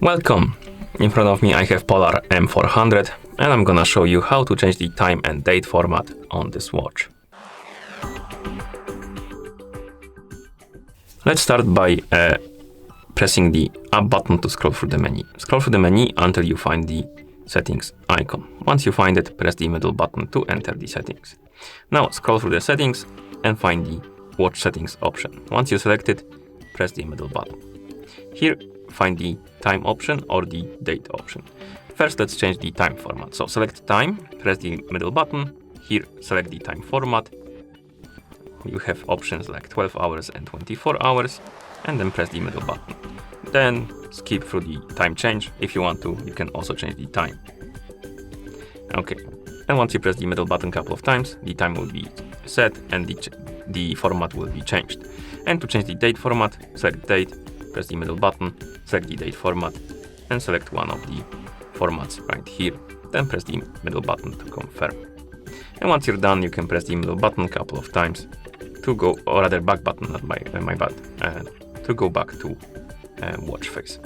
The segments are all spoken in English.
Welcome! In front of me I have POLAR M400 and I'm gonna show you how to change the time and date format on this watch. Let's start by pressing the up button to scroll through the menu. Scroll through the menu until you find the settings icon. Once you find it, press the middle button to enter the settings. Now scroll through the settings and find the watch settings option. Once you select it, press the middle button. Here, find the time option or the date option. First, let's change the time format. So select time, press the middle button. Here, select the time format. You have options like 12 hours and 24 hours, and then press the middle button. Then skip through the time change. If you want to, you can also change the time. Okay, and once you press the middle button a couple of times, the time will be set and the format will be changed. And to change the date format, select date, press the middle button, select the date format, and select one of the formats right here. Then press the middle button to confirm. And once you're done, you can press the middle button a couple of times to go, or rather back button, not my bad, to go back to watch face.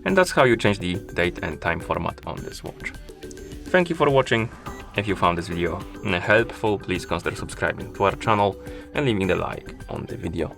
And that's how you change the date and time format on this watch. Thank you for watching. If you found this video helpful, please consider subscribing to our channel and leaving a like on the video.